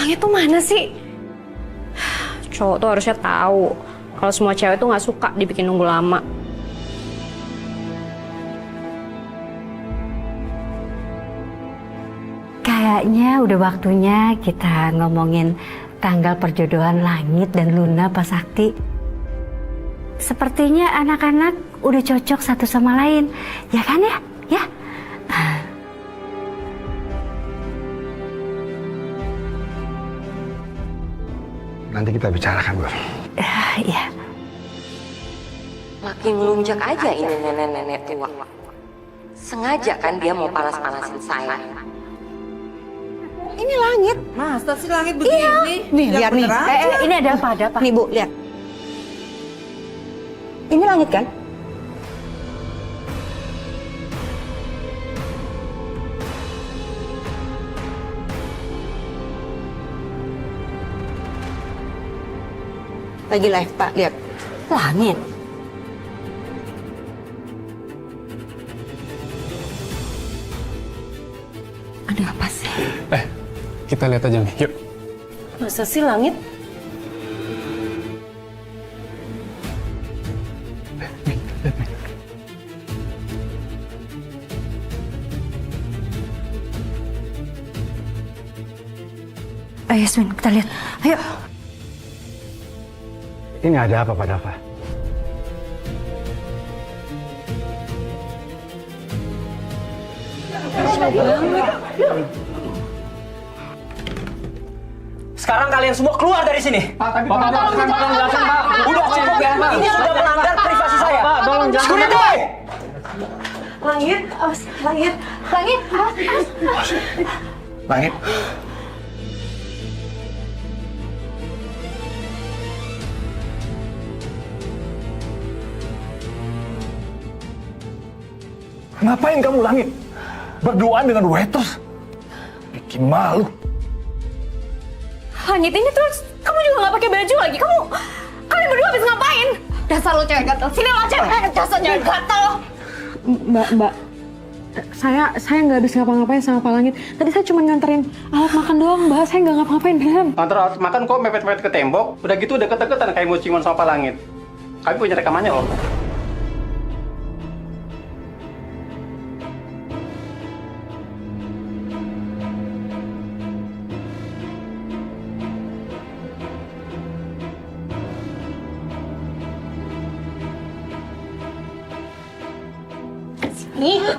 Langit tuh mana sih? Cowok tuh harusnya tahu kalau semua cewek tuh nggak suka dibikin nunggu lama. Kayaknya udah waktunya kita ngomongin tanggal perjodohan Langit dan Luna, Pak Sakti. Sepertinya anak-anak udah cocok satu sama lain, ya kan ya? Ya. Nanti kita bicarakan, Bu. Iya. Makin ngelunjak aja ini nenek-nenek tua. Sengaja kan dia mau panas-panasin saya. Ini Langit. Masa sih Langit begini? Nih, lihat nih. Ini ada apa? Ada apa? Nih, Bu, lihat. Ini Langit kan? Lagi live, Pak. Lihat. Langit. Ada apa sih? Kita lihat aja nih, yuk. Masa sih Langit? Ayo Yasmin, kita lihat. Ayo. Ini ada apa, Pak Dava? Sekarang kalian semua keluar dari sini. Pak, tolong jelasin, Pak. Udah cukup ya. Ini sudah melanggar privasi saya. Pak, tolong jangan. Security! Langit, Langit, Langit, Langit. Ngapain kamu, Langit? Berduaan dengan waiters? Bikin malu. Langit ini terus kamu juga nggak pakai baju lagi. Kalian berdua habis ngapain? Dasar lo cewek gatel. Sini lo cewek. Dasar cewek gatel. Mbak, saya nggak habis ngapa-ngapain sama Pak Langit. Tadi saya cuma nganterin alat makan doang, Mbak. Saya nggak ngapa-ngapain, beneran. Antar alat makan kok mepet-mepet ke tembok. Udah gitu udah deket-deketan kayak mau ciuman sama Pak Langit. Kami punya rekamannya loh.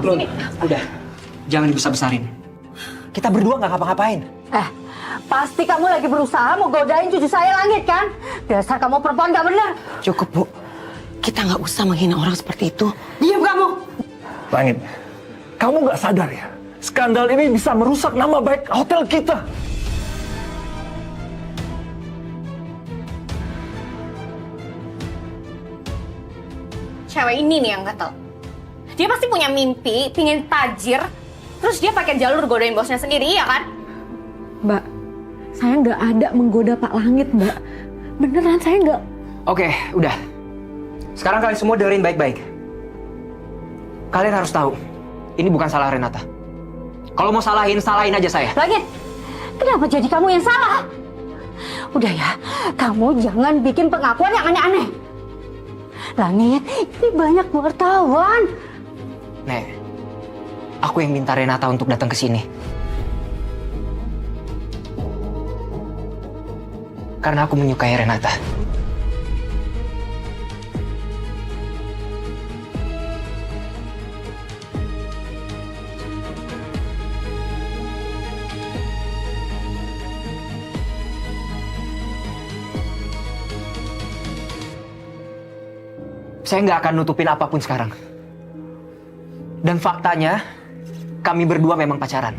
Lun, udah. Jangan dibesar-besarin. Kita berdua nggak ngapa-ngapain. Pasti kamu lagi berusaha mau godain cucu saya Langit kan? Dasar kamu perempuan gak benar. Cukup, Bu. Kita nggak usah menghina orang seperti itu. Diam kamu. Langit, kamu nggak sadar ya? Skandal ini bisa merusak nama baik hotel kita. Cewek ini nih yang gatel. Dia pasti punya mimpi, pingin tajir, terus dia pakai jalur godain bosnya sendiri, ya kan? Mbak, saya nggak ada menggoda Pak Langit, Mbak. Beneran saya nggak. Oke, udah. Sekarang kalian semua dengerin baik-baik. Kalian harus tahu, ini bukan salah Renata. Kalau mau salahin aja saya. Langit, kenapa jadi kamu yang salah? Udah ya, kamu jangan bikin pengakuan yang aneh-aneh. Langit, ini banyak wartawan. Nek, aku yang minta Renata untuk datang ke sini. Karena aku menyukai Renata. Saya nggak akan nutupin apapun sekarang. Dan faktanya, kami berdua memang pacaran.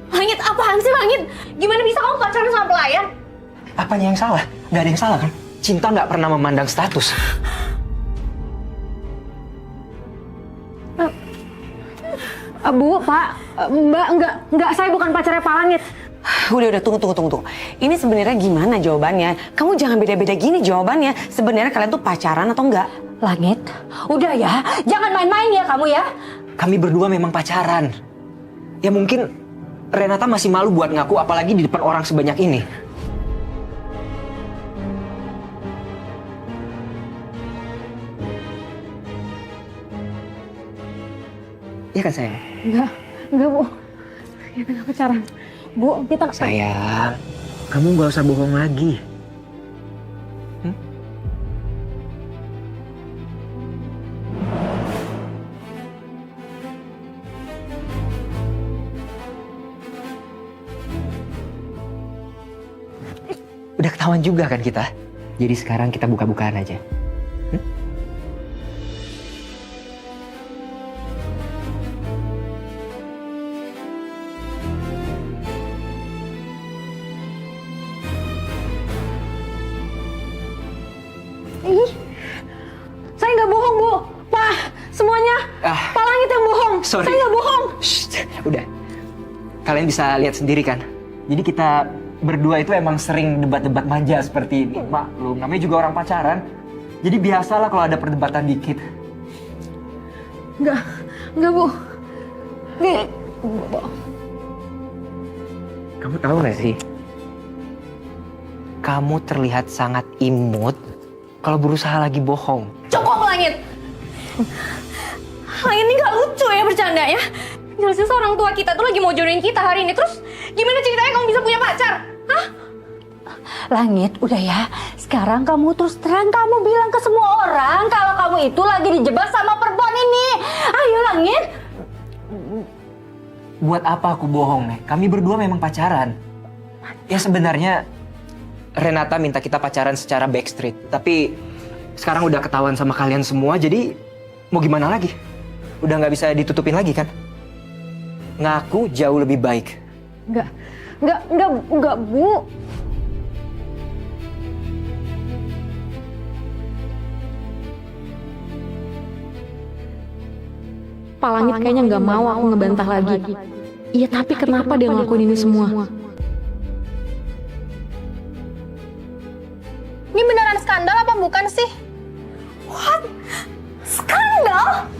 Langit, apaan sih Langit? Gimana bisa kamu pacaran sama pelayan? Apanya yang salah? Nggak ada yang salah kan? Cinta nggak pernah memandang status. Bu, Pak, Mbak, enggak, saya bukan pacarnya Pak Langit. Udah, tunggu. Ini sebenarnya gimana jawabannya? Kamu jangan beda-beda gini jawabannya. Sebenarnya kalian tuh pacaran atau enggak? Langit, udah ya, jangan main-main ya kamu ya. Kami berdua memang pacaran. Ya mungkin Renata masih malu buat ngaku apalagi di depan orang sebanyak ini. Iya kan sayang? Enggak Bu. Kita nggak pacaran. Bu, kita Sayang, kamu gak usah bohong lagi. Udah ketahuan juga kan kita? Jadi sekarang kita buka-bukaan aja. Ih, saya nggak bohong Bu. Pak, semuanya Pak Langit yang bohong. Sorry. Saya nggak bohong. Shh, udah. Kalian bisa lihat sendiri kan? Jadi kita berdua itu emang sering debat-debat manja seperti ini. Maklum, namanya juga orang pacaran. Jadi biasalah kalau ada perdebatan dikit. Enggak Bu. Nih, Kamu tahu gak sih? Kamu terlihat sangat imut kalau berusaha lagi bohong. Cukup Langit. Langit ini gak lucu ya bercanda ya. Jelasnya seorang tua kita tuh lagi mau jodohin kita hari ini. Terus gimana ceritanya kamu bisa punya pacar? Hah? Langit, udah ya. Sekarang kamu terus terang kamu bilang ke semua orang kalau kamu itu lagi dijebak sama perempuan ini. Ayo Langit. Buat apa aku bohong, Nek? Kami berdua memang pacaran. Ya sebenarnya Renata minta kita pacaran secara backstreet. Tapi sekarang udah ketahuan sama kalian semua, jadi mau gimana lagi? Udah nggak bisa ditutupin lagi kan? Ngaku jauh lebih baik. enggak Bu. Pak Langit kayaknya nggak mau aku ngebantah lagi. Iya, tapi kenapa dia ngelakuin ini semua? Ini beneran skandal apa bukan sih? What? Skandal?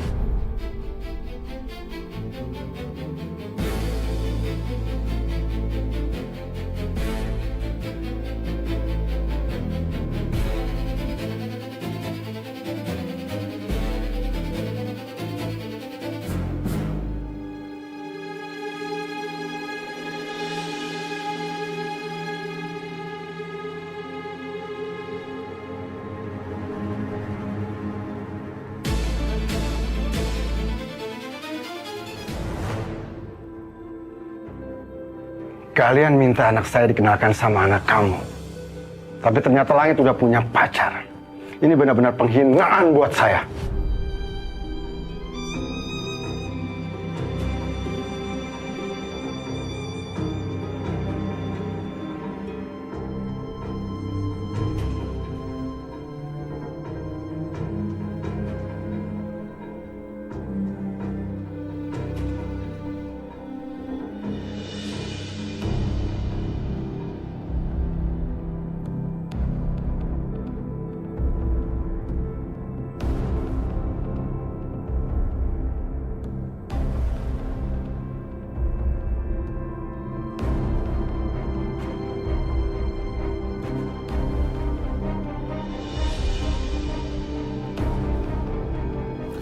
Kalian minta anak saya dikenalkan sama anak kamu. Tapi ternyata Langit udah punya pacar. Ini benar-benar penghinaan buat saya.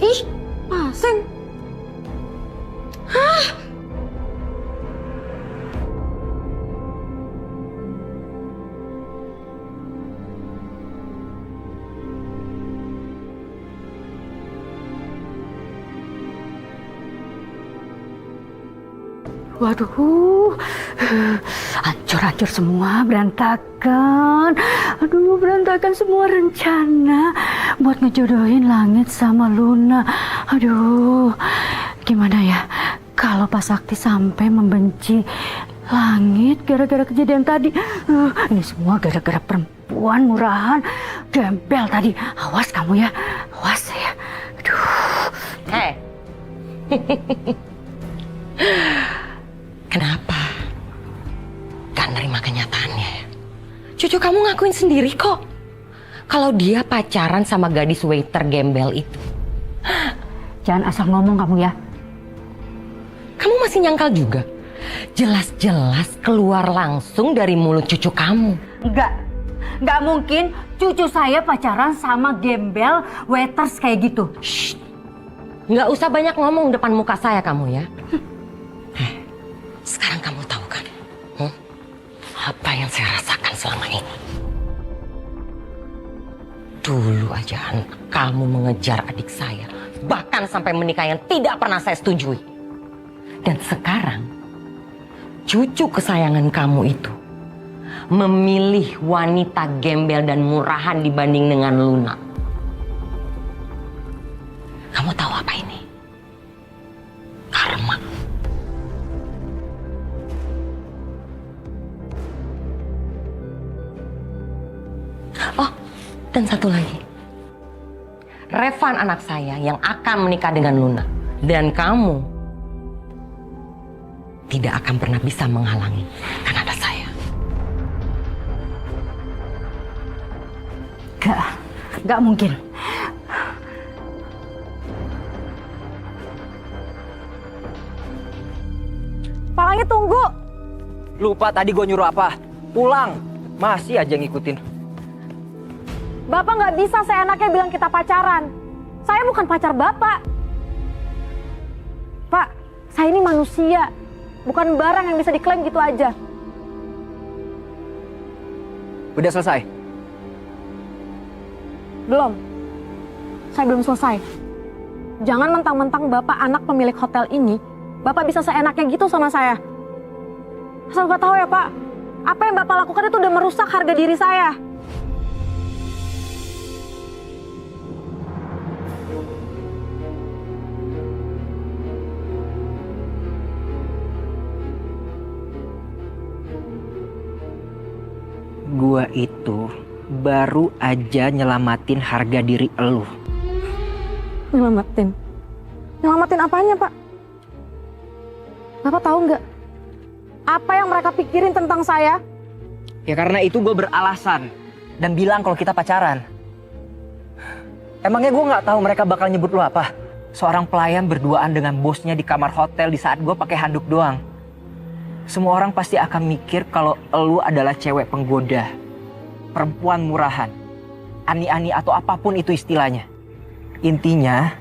Ih, pasang. Waduh, hancur-hancur semua, berantakan. Aduh, berantakan semua rencana buat ngejodohin Langit sama Luna. Aduh, gimana ya kalau Pak Sakti sampai membenci Langit gara-gara kejadian tadi. Ini semua gara-gara perempuan murahan, gembel tadi. Awas kamu ya, awas ya. Aduh. Hei. Kenapa? Gak nerima kenyataannya ya? Cucu kamu ngakuin sendiri kok. Kalau dia pacaran sama gadis waiter gembel itu. Jangan asal ngomong kamu ya. Kamu masih nyangkal juga? Jelas-jelas keluar langsung dari mulut cucu kamu. Enggak mungkin cucu saya pacaran sama gembel waiters kayak gitu. Shh. Nggak usah banyak ngomong depan muka saya kamu ya. Sekarang kamu tahu kan? Apa yang saya rasakan selama ini? Dulu aja kamu mengejar adik saya. Bahkan sampai menikah yang tidak pernah saya setujui. Dan sekarang, cucu kesayangan kamu itu memilih wanita gembel dan murahan dibanding dengan Luna. Kamu tahu apa ini? Karma. Oh, dan satu lagi. Revan anak saya yang akan menikah dengan Luna. Dan kamu tidak akan pernah bisa menghalangi karena ada saya. Enggak mungkin. Pak Langit tunggu. Lupa tadi gue nyuruh apa? Pulang. Masih aja ngikutin. Bapak nggak bisa seenaknya bilang kita pacaran. Saya bukan pacar Bapak. Pak, saya ini manusia. Bukan barang yang bisa diklaim gitu aja. Udah selesai? Belum. Saya belum selesai. Jangan mentang-mentang Bapak anak pemilik hotel ini, Bapak bisa seenaknya gitu sama saya. Asal Bapak tahu ya Pak, apa yang Bapak lakukan itu udah merusak harga diri saya. Gua itu baru aja nyelamatin harga diri elu. Nyelamatin? Nyelamatin apanya Pak? Bapak tahu nggak? Apa yang mereka pikirin tentang saya? Ya karena itu gue beralasan dan bilang kalau kita pacaran. Emangnya gue nggak tahu mereka bakal nyebut lu apa? Seorang pelayan berduaan dengan bosnya di kamar hotel di saat gue pakai handuk doang. Semua orang pasti akan mikir kalau elu adalah cewek penggoda, perempuan murahan, ani-ani atau apapun itu istilahnya. Intinya,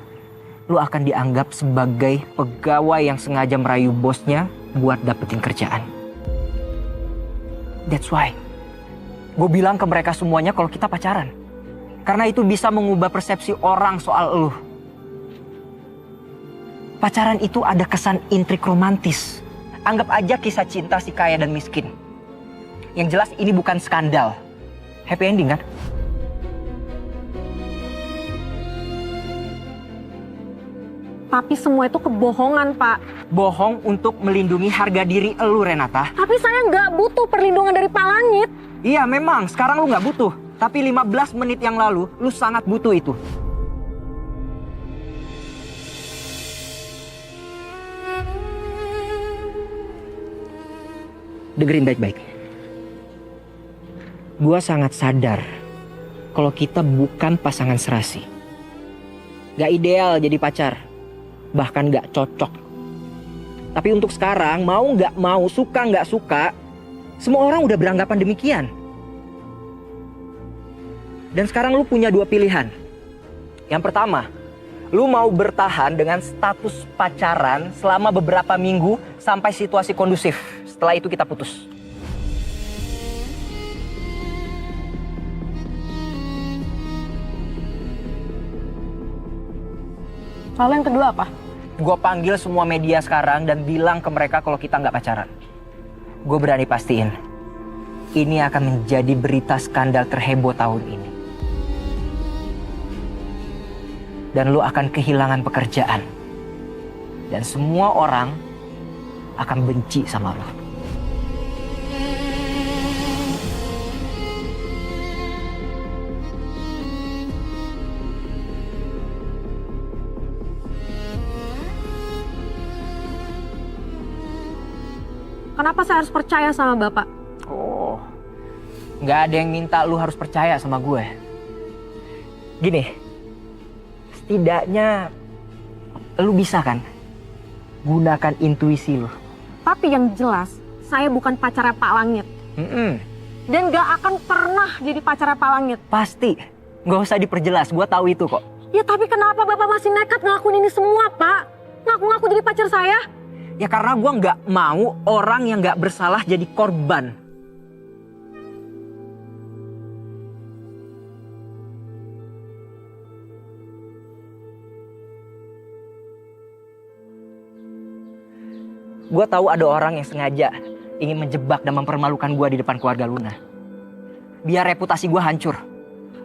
lu akan dianggap sebagai pegawai yang sengaja merayu bosnya buat dapetin kerjaan. That's why gue bilang ke mereka semuanya kalau kita pacaran. Karena itu bisa mengubah persepsi orang soal elu. Pacaran itu ada kesan intrik romantis. Anggap aja kisah cinta si kaya dan miskin. Yang jelas ini bukan skandal. Happy ending kan? Tapi semua itu kebohongan, Pak. Bohong untuk melindungi harga diri elu, Renata. Tapi saya nggak butuh perlindungan dari Pak Langit. Iya memang, sekarang lu nggak butuh. Tapi 15 menit yang lalu, lu sangat butuh itu. Dengerin baik-baik. Gua sangat sadar kalau kita bukan pasangan serasi. Gak ideal jadi pacar. Bahkan gak cocok. Tapi untuk sekarang, mau gak mau, suka gak suka, semua orang udah beranggapan demikian. Dan sekarang lu punya dua pilihan. Yang pertama, lu mau bertahan dengan status pacaran selama beberapa minggu sampai situasi kondusif. Setelah itu kita putus. Lalu yang kedua apa? Gue panggil semua media sekarang dan bilang ke mereka kalau kita nggak pacaran. Gue berani pastiin, ini akan menjadi berita skandal terheboh tahun ini. Dan lu akan kehilangan pekerjaan. Dan semua orang akan benci sama lu. Kenapa saya harus percaya sama Bapak? Oh, nggak ada yang minta lu harus percaya sama gue. Gini, setidaknya lu bisa kan gunakan intuisi lu. Tapi yang jelas, saya bukan pacarnya Pak Langit. Dan gak akan pernah jadi pacarnya Pak Langit. Pasti, nggak usah diperjelas, gue tahu itu kok. Ya tapi kenapa Bapak masih nekat ngelakuin ini semua, Pak? Ngaku-ngaku jadi pacar saya? Ya karena gue nggak mau orang yang nggak bersalah jadi korban. Gue tahu ada orang yang sengaja ingin menjebak dan mempermalukan gue di depan keluarga Luna. Biar reputasi gue hancur.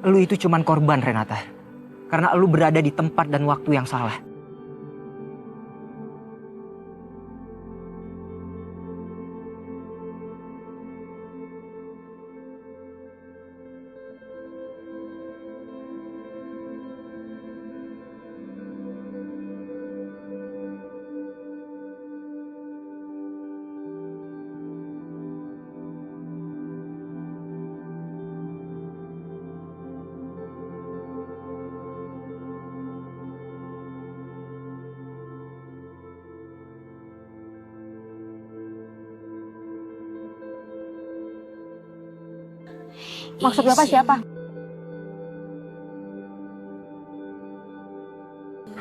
Lu itu cuman korban, Renata. Karena lu berada di tempat dan waktu yang salah. Maksud Bapak siapa?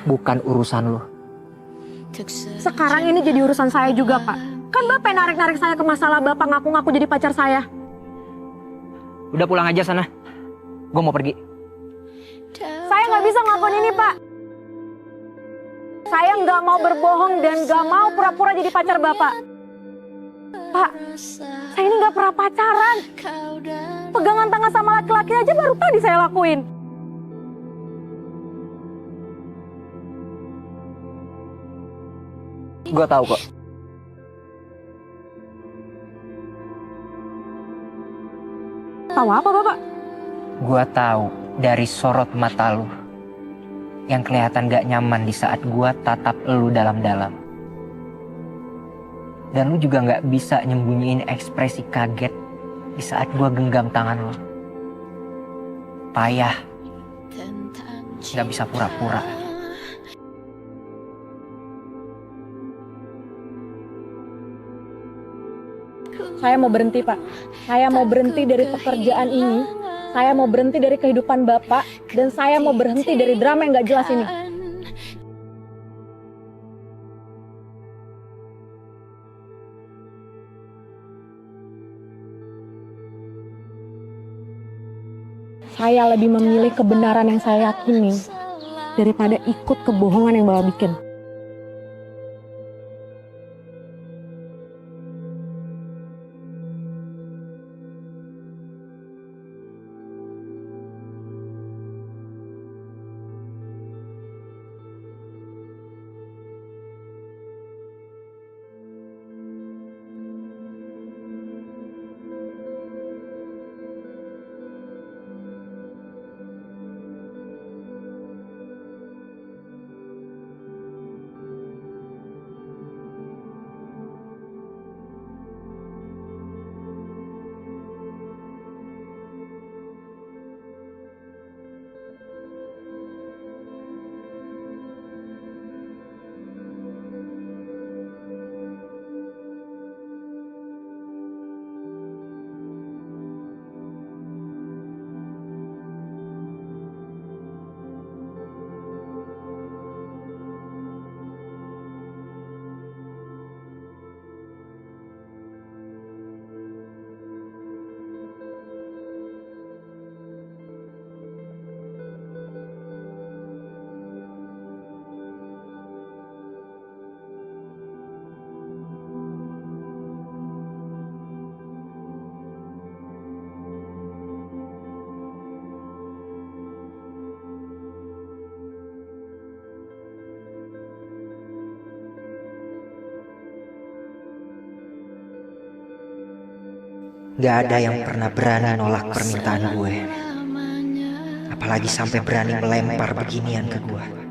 Bukan urusan lu. Sekarang ini jadi urusan saya juga, Pak. Kan Bapak yang narik-narik saya ke masalah Bapak ngaku-ngaku jadi pacar saya. Udah pulang aja sana. Gue mau pergi. Saya nggak bisa ngelakuin ini, Pak. Saya nggak mau berbohong dan nggak mau pura-pura jadi pacar Bapak. Pak, saya ini nggak pernah pacaran. Pegangan tangan sama laki-laki aja baru tadi saya lakuin. Gue tahu kok. Tahu apa, Bapak? Gue tahu dari sorot mata lu yang kelihatan gak nyaman di saat gue tatap lu dalam-dalam. Dan lu juga gak bisa nyembunyiin ekspresi kaget di saat gue genggam tangan lu. Payah. Gak bisa pura-pura. Saya mau berhenti, Pak. Saya mau berhenti dari pekerjaan ini. Saya mau berhenti dari kehidupan Bapak. Dan saya mau berhenti dari drama yang gak jelas ini. Saya lebih memilih kebenaran yang saya yakini daripada ikut kebohongan yang Bapak bikin. Gak ada yang pernah berani nolak permintaan gue. Apalagi sampai berani melempar beginian ke gue.